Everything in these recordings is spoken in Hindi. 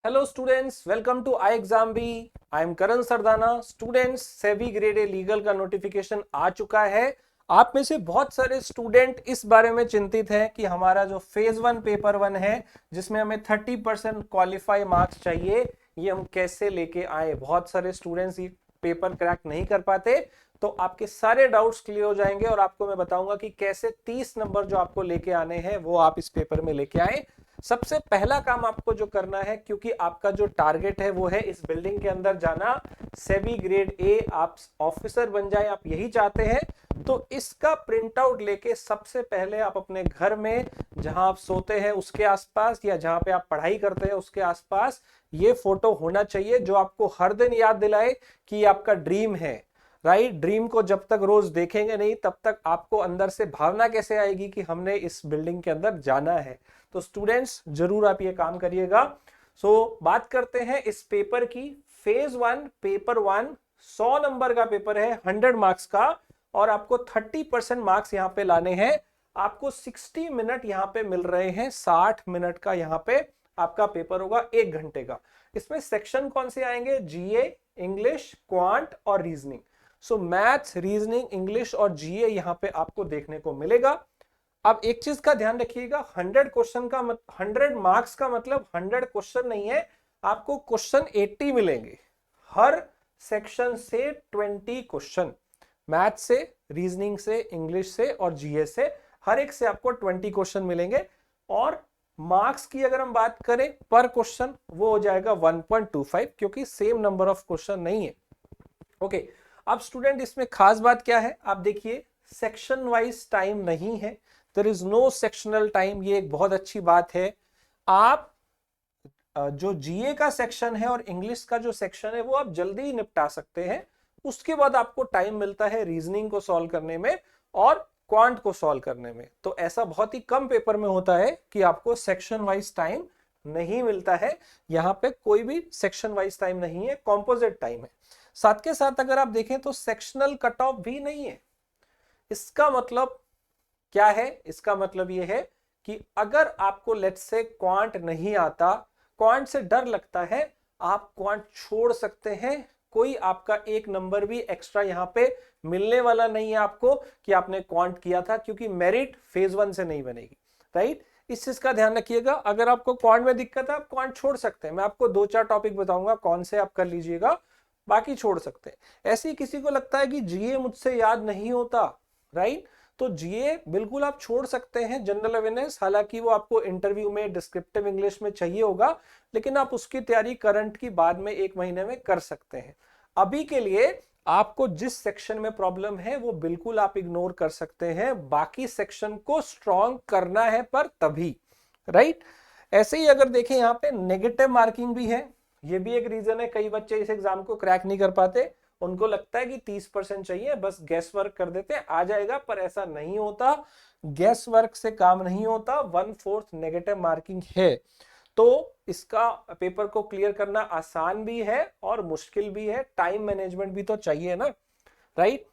Hello students, welcome to I exam B. I am Karan Sardana. Students, SEBI grade A legal का नोटिफिकेशन आ चुका है। आप में से बहुत सारे स्टूडेंट इस बारे में चिंतित हैं कि हमारा जो फेज 1 पेपर 1 है, जिसमें हमें 30% क्वालिफाई मार्क्स चाहिए, ये हम कैसे लेके आए। बहुत सारे स्टूडेंट्स ये पेपर क्रैक नहीं कर पाते, तो आपके सारे डाउट्स क्लियर हो जाएंगे और आपको मैं बताऊंगा कि कैसे 30 नंबर जो आपको लेके आने हैं वो आप इस पेपर में लेके आए। सबसे पहला काम आपको जो करना है, क्योंकि आपका जो टारगेट है वो है इस बिल्डिंग के अंदर जाना, सेबी ग्रेड ए, आप ऑफिसर बन जाए, आप यही चाहते हैं, तो इसका प्रिंट आउट लेके सबसे पहले आप अपने घर में, जहां आप सोते हैं उसके आसपास या जहां पे आप पढ़ाई करते हैं उसके आसपास ये फोटो होना चाहिए, जो आपको हर दिन याद दिलाए कि ये आपका ड्रीम है। राइट, ड्रीम को जब तक रोज देखेंगे नहीं तब तक आपको अंदर से भावना कैसे आएगी कि हमने इस बिल्डिंग के अंदर जाना है। तो स्टूडेंट्स, जरूर आप ये काम करिएगा। बात करते हैं इस पेपर की। फेज 1 पेपर 1 100 नंबर का पेपर है, 100 मार्क्स का, और आपको 30% मार्क्स यहाँ पे लाने हैं। आपको 60 मिनट यहाँ पे मिल रहे हैं, 60 मिनट का यहाँ पे आपका पेपर होगा, 1 घंटे का। इसमें सेक्शन कौन से आएंगे? जीए, इंग्लिश, क्वांट और रीजनिंग। मैथ्स, रीजनिंग, इंग्लिश और जीए यहाँ पे आपको देखने को मिलेगा। अब एक चीज का ध्यान रखिएगा, 100 क्वेश्चन का 100 मार्क्स का मतलब 100 क्वेश्चन नहीं है, आपको क्वेश्चन 80 मिलेंगे। हर सेक्शन से 20 क्वेश्चन, मैथ से, रीजनिंग से, इंग्लिश से और जीएस से, हर एक से आपको 20 क्वेश्चन मिलेंगे। और मार्क्स की अगर हम बात करें पर क्वेश्चन, वो हो जाएगा 1.25, क्योंकि सेम नंबर ऑफ क्वेश्चन नहीं है। ओके, अब स्टूडेंट इसमें खास बात क्या है, आप देखिए, सेक्शन वाइज टाइम नहीं है, there is no sectional time. ये एक बहुत अच्छी बात है। आप जो जीए का सेक्शन है और इंग्लिश का जो सेक्शन है वो आप जल्दी निपटा सकते हैं। उसके बाद आपको टाइम मिलता है रीजनिंग को सॉल्व करने में और क्वांट को सॉल्व करने में। तो ऐसा बहुत ही कम पेपर में होता है कि आपको सेक्शन वाइज टाइम नहीं मिलता है। यहाँ पे कोई भी सेक्शन वाइज टाइम नहीं है, कॉम्पोजिट टाइम है। साथ के साथ अगर आप देखें तो सेक्शनल कट ऑफ भी नहीं है। इसका मतलब क्या है? इसका मतलब यह है कि अगर आपको लेट्स से क्वांट नहीं आता, क्वांट से डर लगता है, आप क्वांट छोड़ सकते हैं। कोई आपका एक नंबर भी एक्स्ट्रा यहां पे मिलने वाला नहीं है आपको कि आपने क्वांट किया था, क्योंकि मेरिट फेज 1 से नहीं बनेगी। राइट, इस चीज का ध्यान रखिएगा। अगर आपको क्वांट में दिक्कत है, आप क्वांट छोड़ सकते हैं। मैं आपको 2-4 टॉपिक बताऊंगा कौन से आप कर लीजिएगा, बाकी छोड़ सकते हैं। ऐसे ही किसी को लगता है कि जीए मुझसे याद नहीं होता, राइट, तो जीए बिल्कुल आप छोड़ सकते हैं। जनरल अवेयरनेस, हालांकि वो आपको इंटरव्यू में डिस्क्रिप्टिव इंग्लिश में चाहिए होगा, लेकिन आप उसकी तैयारी करंट की बाद में 1 महीने में कर सकते हैं। अभी के लिए आपको जिस सेक्शन में प्रॉब्लम है वो बिल्कुल आप इग्नोर कर सकते हैं, बाकी सेक्शन को स्ट्रॉन्ग करना है पर तभी। राइट, ऐसे ही अगर देखें यहाँ पे नेगेटिव मार्किंग भी है, ये भी एक रीजन है। कई बच्चे इस एग्जाम को क्रैक नहीं कर पाते, उनको लगता है कि 30% चाहिए, बस गैस वर्क कर देते हैं, आ जाएगा, पर ऐसा नहीं होता। गैस वर्क से काम नहीं होता, 1/4 नेगेटिव मार्किंग है। तो इसका पेपर को क्लियर करना आसान भी है और मुश्किल भी है, टाइम मैनेजमेंट भी तो चाहिए ना। राइट,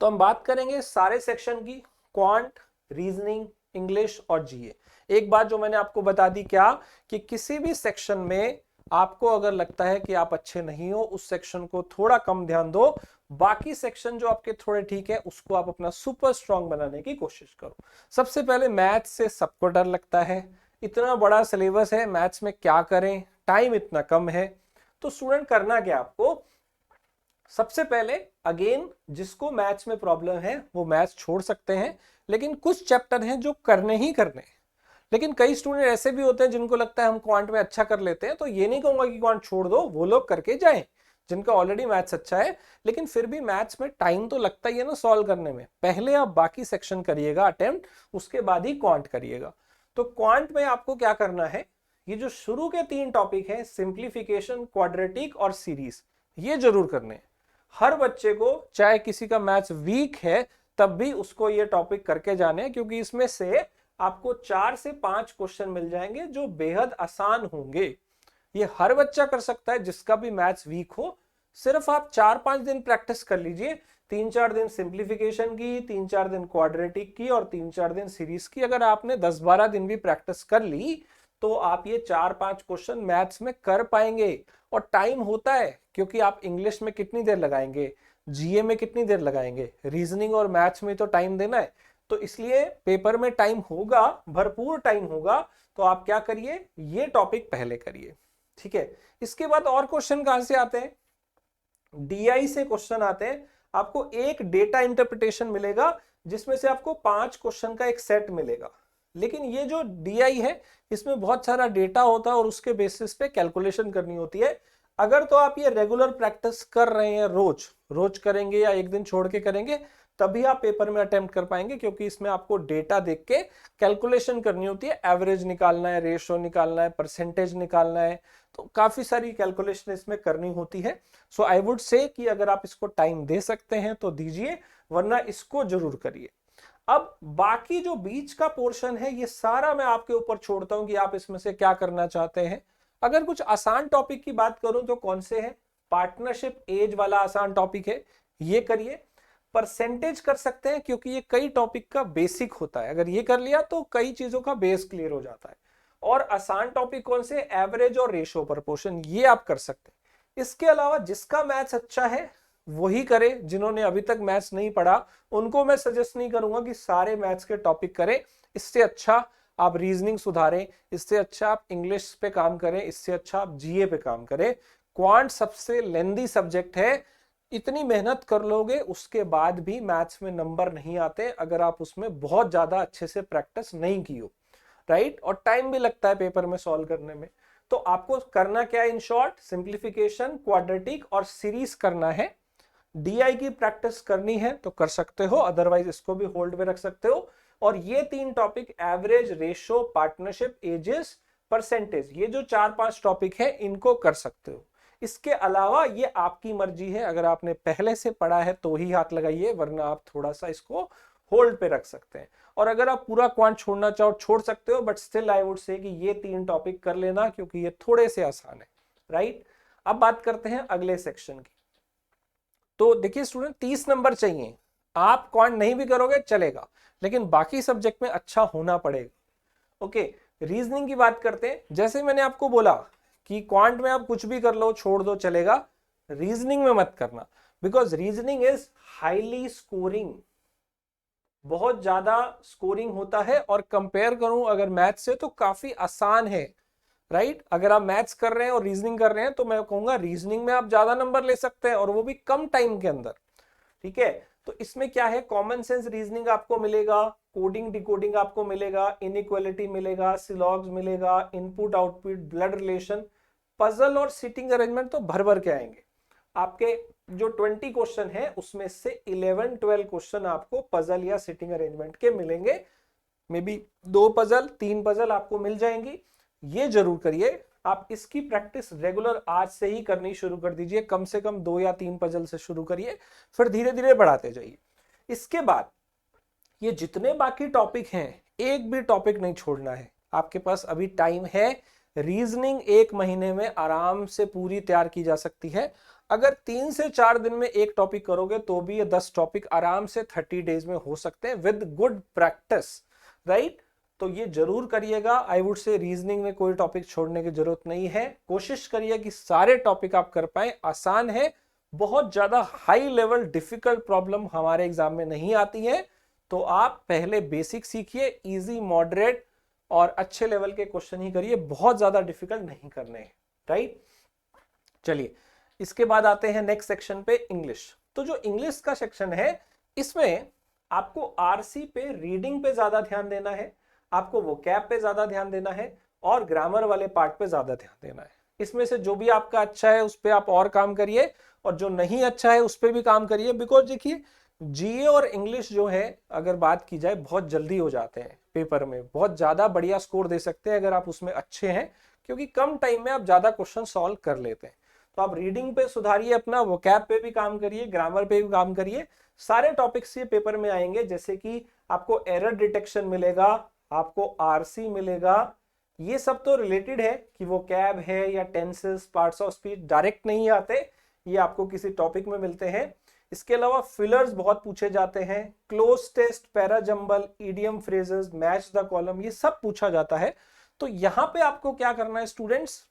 तो हम बात करेंगे सारे सेक्शन की, क्वांट, रीजनिंग, इंग्लिश और जीए। एक बात जो मैंने आपको बता दी, क्या कि किसी भी सेक्शन में आपको अगर लगता है कि आप अच्छे नहीं हो, उस सेक्शन को थोड़ा कम ध्यान दो, बाकी सेक्शन जो आपके थोड़े ठीक है उसको आप अपना सुपर स्ट्रांग बनाने की कोशिश करो। सबसे पहले मैथ्स से सबको डर लगता है, इतना बड़ा सिलेबस है, मैथ्स में क्या करें, टाइम इतना कम है। तो स्टूडेंट, करना क्या आपको? सबसे पहले अगेन, जिसको मैथ्स में प्रॉब्लम है वो मैथ्स छोड़ सकते हैं, लेकिन कुछ चैप्टर हैं जो करने ही करने हैं। लेकिन कई स्टूडेंट ऐसे भी होते हैं जिनको लगता है हम क्वांट में अच्छा कर लेते हैं, तो ये नहीं कहूंगा कि क्वांट छोड़ दो, वो लोग करके जाएं जिनका ऑलरेडी मैथ्स अच्छा है। लेकिन फिर भी मैथ्स में टाइम तो लगता ही है ना सॉल्व करने में। पहले आप बाकी सेक्शन करिएगा अटेम्प्ट, उसके बाद ही क्वांट करिएगा। तो क्वांट में आपको क्या करना है, ये जो शुरू के 3 टॉपिक है, सिंप्लीफिकेशन, क्वाड्रेटिक और सीरीज, ये जरूर करने हैं। हर बच्चे को, चाहे किसी का मैथ्स वीक है तब भी उसको ये टॉपिक करके जाने हैं, क्योंकि इसमें से आपको 4 से 5 क्वेश्चन मिल जाएंगे जो बेहद आसान होंगे। ये हर बच्चा कर सकता है जिसका भी मैथ्स वीक हो। सिर्फ आप 4-5 दिन प्रैक्टिस कर लीजिए, 3-4 दिन सिंप्लीफिकेशन की, 3-4 दिन क्वाड्रेटिक की और 3-4 दिन सीरीज की। अगर आपने 10-12 दिन भी प्रैक्टिस कर ली तो आप ये 4-5 क्वेश्चन मैथ्स में कर पाएंगे। और टाइम होता है, क्योंकि आप इंग्लिश में कितनी देर लगाएंगे, जीए में कितनी देर लगाएंगे, रीजनिंग और मैथ्स में तो टाइम देना है। तो इसलिए पेपर में टाइम होगा, भरपूर टाइम होगा। तो आप क्या करिए, ये टॉपिक पहले करिए, ठीक है। इसके बाद और क्वेश्चन कहां से आते हैं, डीआई से क्वेश्चन आते हैं। आपको एक डेटा इंटरप्रिटेशन मिलेगा जिसमें से आपको 5 क्वेश्चन का एक सेट मिलेगा। लेकिन ये जो डीआई है इसमें बहुत सारा डेटा होता है और उसके बेसिस पे कैलकुलेशन करनी होती है। अगर तो आप ये रेगुलर प्रैक्टिस कर रहे हैं, रोज रोज करेंगे या एक दिन छोड़ के करेंगे, तभी आप पेपर में अटेम्प्ट कर पाएंगे, क्योंकि इसमें आपको डेटा देख के कैलकुलेशन करनी होती है। एवरेज निकालना है, रेशो निकालना है, परसेंटेज निकालना है, तो काफी सारी कैलकुलेशन इसमें करनी होती है। सो आई वुड से कि अगर आप इसको टाइम दे सकते हैं तो दीजिए, वरना इसको जरूर करिए। अब बाकी जो बीच का पोर्शन है ये सारा मैं आपके ऊपर छोड़ता हूं कि आप इसमें से क्या करना चाहते हैं। अगर कुछ आसान टॉपिक की बात करूं तो कौन से हैं, पार्टनरशिप एज वाला आसान टॉपिक है, ये करिए। परसेंटेज कर सकते हैं, क्योंकि ये कई टॉपिक का बेसिक होता है, अगर ये कर लिया तो कई चीजों का बेस क्लियर हो जाता है। और आसान टॉपिक कौन से, एवरेज और रेशो प्रपोर्शन, ये आप कर सकते हैं। इसके अलावा जिसका मैथ्स अच्छा है वही करे, जिन्होंने अभी तक मैथ्स नहीं पढ़ा उनको मैं सजेस्ट नहीं करूंगा कि सारे मैथ्स के टॉपिक करें। इससे अच्छा आप रीजनिंग सुधारें, इससे अच्छा आप इंग्लिश पे काम करें, इससे अच्छा आप जीए पे काम करें। क्वांट सबसे लेंदी सब्जेक्ट है, इतनी मेहनत कर लोगे उसके बाद भी मैथ्स में नंबर नहीं आते अगर आप उसमें बहुत ज्यादा अच्छे से प्रैक्टिस नहीं की हो, राइट। और टाइम भी लगता है पेपर में सॉल्व करने में। तो आपको करना क्या है, इन शॉर्ट सिंप्लीफिकेशन, क्वाड्रेटिक और सीरीज करना है। डीआई की प्रैक्टिस करनी है तो कर सकते हो, अदरवाइज इसको भी होल्ड पे रख सकते हो। और ये 3 topic, average, ratio, partnership, ages, percentage, ये जो 4-5 टॉपिक है इनको कर सकते हो। इसके अलावा ये आपकी मर्जी है, अगर आपने पहले से पढ़ा है तो ही हाथ लगाइए, वरना आप थोड़ा सा इसको होल्ड पे रख सकते हैं। और अगर आप पूरा क्वांट छोड़ना चाहो छोड़ सकते हो, but still I would say कि ये 3 टॉपिक कर लेना, क्योंकि ये थोड़े से आसान है, राइट। अब बात करते हैं अगले सेक्शन की। तो देखिए स्टूडेंट, 30 नंबर चाहिए। आप क्वांट नहीं भी करोगे चलेगा, लेकिन बाकी सब्जेक्ट में अच्छा होना पड़ेगा। ओके, रीजनिंग की बात करते हैं। जैसे मैंने आपको बोला कि क्वांट में आप कुछ भी कर लो, छोड़ दो, चलेगा, रीजनिंग में मत करना, because reasoning is highly scoring, बहुत ज्यादा स्कोरिंग होता है। और कंपेयर करूं अगर मैथ से तो काफी आसान है, राइट। अगर आप मैथ्स कर रहे हैं और रीजनिंग कर रहे हैं तो मैं कहूंगा रीजनिंग में आप ज्यादा नंबर ले सकते हैं, और वो भी कम टाइम के अंदर, ठीक है। तो इसमें क्या है, कॉमन सेंस रीजनिंग आपको मिलेगा, कोडिंग डिकोडिंग आपको मिलेगा, इनइक्वालिटी मिलेगा, सिलॉग्स मिलेगा, input output, blood relation, puzzle और सिटिंग अरेंजमेंट तो भर भर के आएंगे। आपके जो 20 क्वेश्चन है उसमें से 11-12 क्वेश्चन आपको पजल या सिटिंग अरेंजमेंट के मिलेंगे। मे बी 2 पजल 3 पजल आपको मिल जाएंगी। ये जरूर करिए, आप इसकी प्रैक्टिस रेगुलर आज से ही करनी शुरू कर दीजिए। कम से कम 2 या 3 पजल से शुरू करिए, फिर धीरे धीरे बढ़ाते जाइए। इसके बाद ये जितने बाकी टॉपिक हैं, एक भी टॉपिक नहीं छोड़ना है। आपके पास अभी टाइम है। रीजनिंग 1 महीने में आराम से पूरी तैयार की जा सकती है। अगर 3 से 4 दिन में एक टॉपिक करोगे तो भी ये 10 टॉपिक आराम से 30 डेज में हो सकते हैं विद गुड प्रैक्टिस, राइट। तो ये जरूर करिएगा। आई वुड से रीजनिंग में कोई टॉपिक छोड़ने की जरूरत नहीं है। कोशिश करिए कि सारे टॉपिक आप कर पाए। आसान है, बहुत ज्यादा हाई लेवल डिफिकल्ट प्रॉब्लम हमारे एग्जाम में नहीं आती है। तो आप पहले बेसिक सीखिए, इजी, मॉडरेट और अच्छे लेवल के क्वेश्चन ही करिए, बहुत ज्यादा डिफिकल्ट नहीं करने हैं, राइट। चलिए, इसके बाद आते हैं नेक्स्ट सेक्शन पे, इंग्लिश। तो जो इंग्लिश का सेक्शन है इसमें आपको आरसी पे, रीडिंग पे ज्यादा ध्यान देना है, आपको वोकैब पे ज्यादा ध्यान देना है, और ग्रामर वाले पार्ट पे ज्यादा ध्यान देना है। इसमें से जो भी आपका अच्छा है उस पे आप और काम करिए, और जो नहीं अच्छा है उस पे भी काम करिए। बिकॉज देखिए, जीए और इंग्लिश जो है अगर बात की जाए बहुत जल्दी हो जाते हैं पेपर में, बहुत ज्यादा बढ़िया स्कोर दे सकते हैं अगर आप उसमें अच्छे हैं, क्योंकि कम टाइम में आप ज्यादा क्वेश्चन सॉल्व कर लेते हैं। तो आप रीडिंग पे सुधारिए अपना, वोकैब पे भी काम करिए, ग्रामर पे भी काम करिए। सारे टॉपिक्स ये पेपर में आएंगे, जैसे कि आपको एरर डिटेक्शन मिलेगा, आपको आरसी मिलेगा। ये सब तो रिलेटेड है कि वो कैब है या tenses, parts of speech direct नहीं आते, ये आपको किसी टॉपिक में मिलते हैं। इसके अलावा फिलर्स बहुत पूछे जाते हैं, cloze test, parajumble, idiom phrases, match the column, ये सब पूछा जाता है। तो यहां पे आपको क्या करना है स्टूडेंट्स,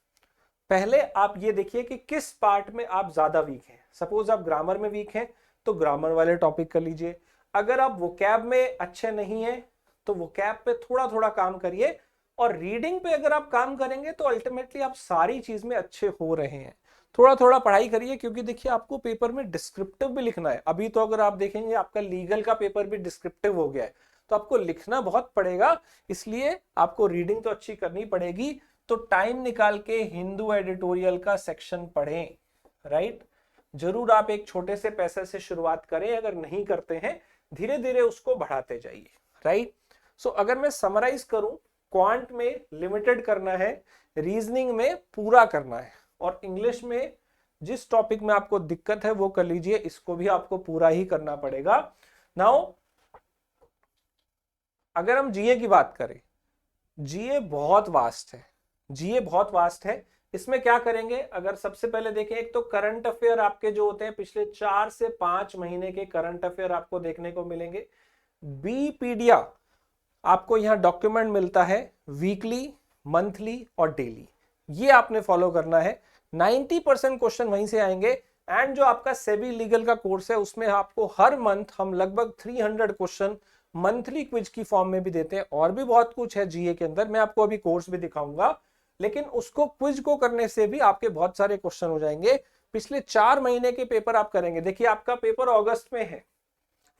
पहले आप ये देखिए कि किस पार्ट में आप ज्यादा वीक हैं। सपोज आप ग्रामर में वीक हैं तो ग्रामर वाले टॉपिक कर लीजिए। अगर आप वोकैब में अच्छे नहीं हैं तो वोकैब पे थोड़ा थोड़ा काम करिए, और रीडिंग पे अगर आप काम करेंगे तो अल्टीमेटली आप सारी चीज में अच्छे हो रहे हैं। थोड़ा थोड़ा पढ़ाई करिए, क्योंकि देखिए आपको पेपर में डिस्क्रिप्टिव भी लिखना है। अभी तो अगर आप देखेंगे आपका लीगल का पेपर भी डिस्क्रिप्टिव हो गया है, तो आपको लिखना बहुत पड़ेगा, इसलिए आपको रीडिंग तो अच्छी करनी पड़ेगी। तो टाइम निकाल के हिंदू एडिटोरियल का सेक्शन पढ़ें, राइट। जरूर आप एक छोटे से पैसे से शुरुआत करें, अगर नहीं करते हैं धीरे धीरे उसको बढ़ाते जाइए, राइट। सो अगर मैं समराइज करूं, क्वांट में लिमिटेड करना है, रीजनिंग में पूरा करना है, और इंग्लिश में जिस टॉपिक में आपको दिक्कत है वो कर लीजिए, इसको भी आपको पूरा ही करना पड़ेगा। नाउ अगर हम जीए की बात करें, जीए बहुत वास्ट है, जीए बहुत वास्ट है। इसमें क्या करेंगे, अगर सबसे पहले देखें, एक तो करंट अफेयर आपके जो होते हैं पिछले 4 से 5 महीने के करंट अफेयर आपको देखने को मिलेंगे। बीपीडिया आपको यहां डॉक्यूमेंट मिलता है वीकली, मंथली और डेली, ये आपने फॉलो करना है। 90% क्वेश्चन वहीं से आएंगे। एंड जो आपका सेबी लीगल का कोर्स है उसमें आपको हर मंथ हम लगभग 300 क्वेश्चन मंथली क्विज की फॉर्म में भी देते हैं, और भी बहुत कुछ है जीए के अंदर, मैं आपको अभी कोर्स भी दिखाऊंगा। लेकिन उसको क्विज को करने से भी आपके बहुत सारे क्वेश्चन हो जाएंगे। पिछले 4 महीने के पेपर आप करेंगे, देखिए आपका पेपर अगस्त में है,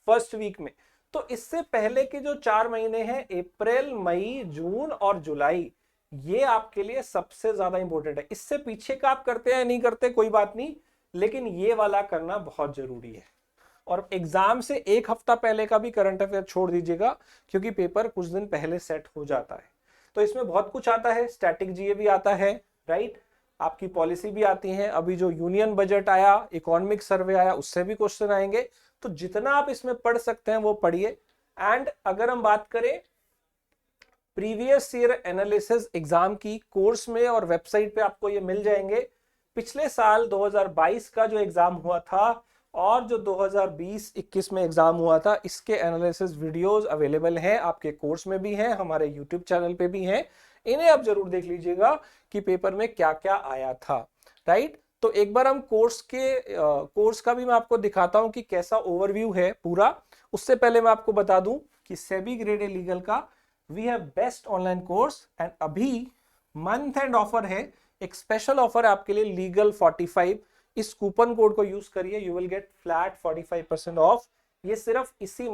फर्स्ट वीक में, तो इससे पहले के जो 4 महीने हैं, अप्रैल, मई, जून और जुलाई, ये आपके लिए सबसे ज्यादा इंपॉर्टेंट है। इससे पीछे का आप करते हैं नहीं करते कोई बात नहीं, लेकिन ये वाला करना बहुत जरूरी है। और एग्जाम से 1 हफ्ता पहले का भी करंट अफेयर छोड़ दीजिएगा, क्योंकि पेपर कुछ दिन पहले सेट हो जाता है। तो इसमें बहुत कुछ आता है, स्टैटिक जीए भी आता है, राइट, आपकी पॉलिसी भी आती है, अभी जो यूनियन बजट आया, इकोनॉमिक सर्वे आया, उससे भी क्वेश्चन आएंगे। तो जितना आप इसमें पढ़ सकते हैं वो पढ़िए। एंड अगर हम बात करें प्रीवियस ईयर एनालिसिस एग्जाम की, कोर्स में और वेबसाइट पे आपको ये मिल जाएंगे। पिछले साल 2022 का जो एग्जाम हुआ था और जो 2020-21 में एग्जाम हुआ था, इसके एनालिसिस वीडियोस अवेलेबल हैं, आपके कोर्स में भी हैं, हमारे यूट्यूब चैनल पे भी हैं। इन्हें आप जरूर देख लीजिएगा कि पेपर में क्या क्या आया था, राइट। तो एक बार हम कोर्स का भी मैं आपको दिखाता हूं कि कैसा ओवरव्यू है पूरा। उससे पहले मैं आपको बता दूं कि सेबी ग्रेड ए लीगल का we have best online course, and अभी मंथ एंड ऑफर है, एक स्पेशल ऑफर है आपके लिए, लीगल 45। इस कूपन कोड को यूज करिए, you will get flat 45% of. ये सिर्फ इसी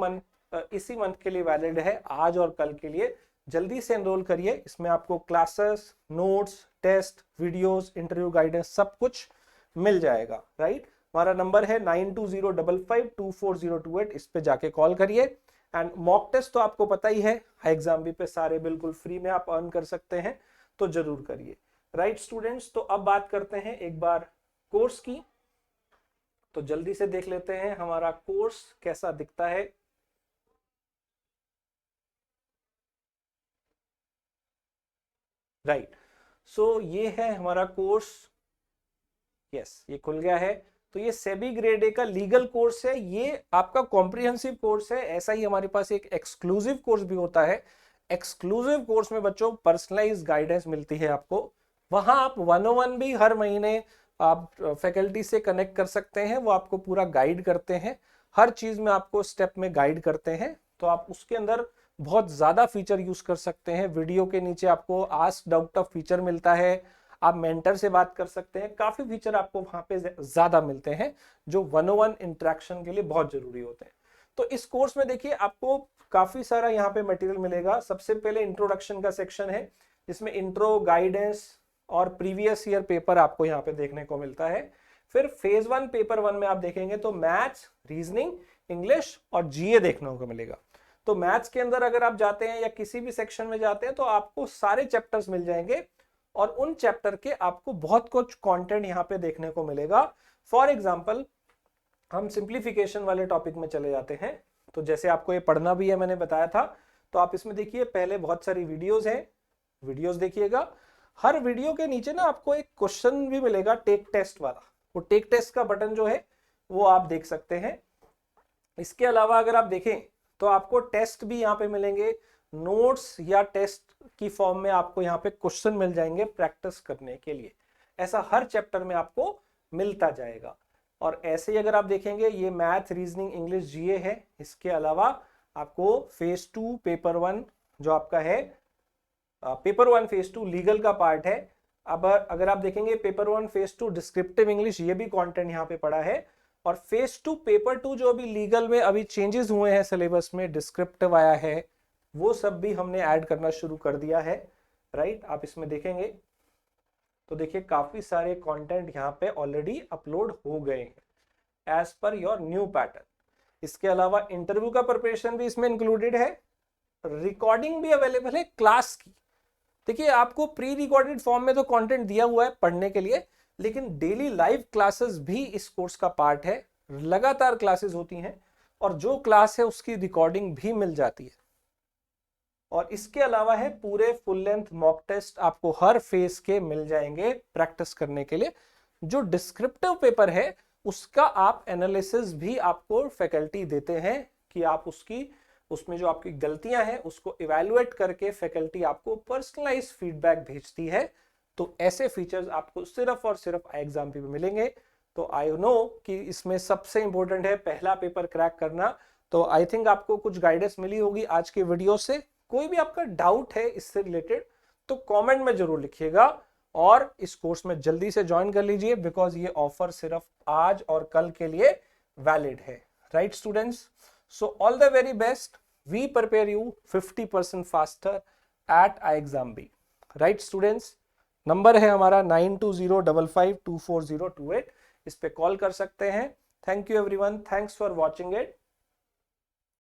मंथ के लिए वैलिड है, आज और कल के लिए। जल्दी से एनरोल करिए, इसमें आपको classes, notes, test, videos, interview guidance सब कुछ मिल जाएगा, राइट। हमारा नंबर है 9205524028, इस पे जाके कॉल करिए। एंड मॉक टेस्ट तो आपको पता ही है, एग्जाम भी पे सारे बिल्कुल फ्री में आप अर्न कर सकते हैं, तो जरूर करिए, राइट स्टूडेंट्स। तो अब बात करते हैं एक बार कोर्स की, तो जल्दी से देख लेते हैं हमारा कोर्स कैसा दिखता है। राइट, सो ये है हमारा कोर्स, यस ये खुल गया है। तो ये सेबी ग्रेड ए का लीगल कोर्स है, ये आपका कॉम्प्रिहेंसिव कोर्स है। ऐसा ही हमारे पास एक एक्सक्लूसिव कोर्स भी होता है। एक्सक्लूसिव कोर्स में बच्चों पर्सनलाइज गाइडेंस मिलती है आपको, वहां आप 101 भी हर महीने आप फैकल्टी से कनेक्ट कर सकते हैं, वो आपको पूरा गाइड करते हैं, हर चीज में आपको स्टेप में गाइड करते हैं। तो आप उसके अंदर बहुत ज्यादा फीचर यूज कर सकते हैं। वीडियो के नीचे आपको आस्क डाउट ऑफ फीचर मिलता है, आप मेंटर से बात कर सकते हैं, काफी फीचर आपको वहां पे ज्यादा मिलते हैं जो 101 इंटरेक्शन के लिए बहुत जरूरी होते हैं। तो इस कोर्स में देखिए आपको काफी सारा यहाँ पे मटेरियल मिलेगा। सबसे पहले इंट्रोडक्शन का सेक्शन है, जिसमें इंट्रो, गाइडेंस और प्रीवियस ईयर पेपर आपको यहाँ पे देखने को मिलता है। फिर फेज 1 पेपर 1 में आप देखेंगे तो मैथ्स, रीजनिंग, इंग्लिश और जीए देखने को मिलेगा। तो मैथ्स के अंदर अगर आप जाते हैं या किसी भी सेक्शन में जाते हैं तो आपको सारे चैप्टर्स मिल जाएंगे, और उन चैप्टर के आपको बहुत कुछ कंटेंट यहाँ पे देखने को मिलेगा। फॉर एग्जांपल हम सिंप्लीफिकेशन वाले टॉपिक में चले जाते हैं, तो जैसे आपको ये पढ़ना भी है मैंने बताया था, तो आप इसमें देखिए पहले बहुत सारी वीडियोस हैं, वीडियोस देखिएगा। हर वीडियो के नीचे ना आपको एक क्वेश्चन भी मिलेगा टेक टेस्ट वाला, वो टेक टेस्ट का बटन जो है वो आप देख सकते हैं। इसके अलावा अगर आप देखें तो आपको टेस्ट भी यहाँ पे मिलेंगे, नोट्स या टेस्ट की फॉर्म में आपको यहाँ पे क्वेश्चन मिल जाएंगे प्रैक्टिस करने के लिए। ऐसा हर चैप्टर में आपको मिलता जाएगा। और ऐसे ही अगर आप देखेंगे ये मैथ, रीजनिंग, इंग्लिश, जीए है। इसके अलावा आपको फेज 2 पेपर 1 जो आपका है, पेपर 1 फेज 2 लीगल का पार्ट है। अब अगर आप देखेंगे पेपर 1 फेज 2 डिस्क्रिप्टिव इंग्लिश, ये भी कंटेंट यहाँ पे पड़ा है। और फेज 2 पेपर 2 जो अभी लीगल में अभी चेंजेस हुए हैं सिलेबस में, डिस्क्रिप्टिव आया है, वो सब भी हमने ऐड करना शुरू कर दिया है। राइट, आप इसमें देखेंगे तो देखिए काफी सारे कंटेंट यहाँ पे ऑलरेडी अपलोड हो गए हैं as per your new pattern. इसके अलावा इंटरव्यू का प्रिपरेशन भी इसमें इंक्लूडेड है, रिकॉर्डिंग भी अवेलेबल है क्लास की। देखिए आपको प्री रिकॉर्डेड फॉर्म में तो कंटेंट दिया हुआ है पढ़ने के लिए, लेकिन डेली लाइव क्लासेस भी इस कोर्स का पार्ट है। लगातार क्लासेस होती हैं और जो क्लास है उसकी रिकॉर्डिंग भी मिल जाती है। और इसके अलावा है पूरे फुल लेंथ मॉक टेस्ट आपको हर फेज के मिल जाएंगे प्रैक्टिस करने के लिए। जो डिस्क्रिप्टिव पेपर है उसका आप एनालिसिस भी आपको फैकल्टी देते हैं कि आप उसमें जो आपकी गलतियां हैं उसको इवैल्यूएट करके फैकल्टी आपको पर्सनलाइज फीडबैक भेजती है। तो ऐसे फीचर्स आपको सिर्फ और सिर्फ iExamP में मिलेंगे। तो आई नो कि इसमें सबसे इंपॉर्टेंट है पहला पेपर क्रैक करना। तो आई थिंक आपको कुछ गाइडेंस मिली होगी आज के वीडियो से। कोई भी आपका डाउट है इससे रिलेटेड तो कमेंट में जरूर लिखिएगा और इस कोर्स में जल्दी से ज्वाइन कर लीजिए, बिकॉज ये ऑफर सिर्फ आज और कल के लिए वैलिड है। Right students, so all the very best, we prepare you 50% faster at iExamP। Right students, number है हमारा 9205524028, इस पे कॉल कर सकते हैं। Thank you everyone, thanks for watching it.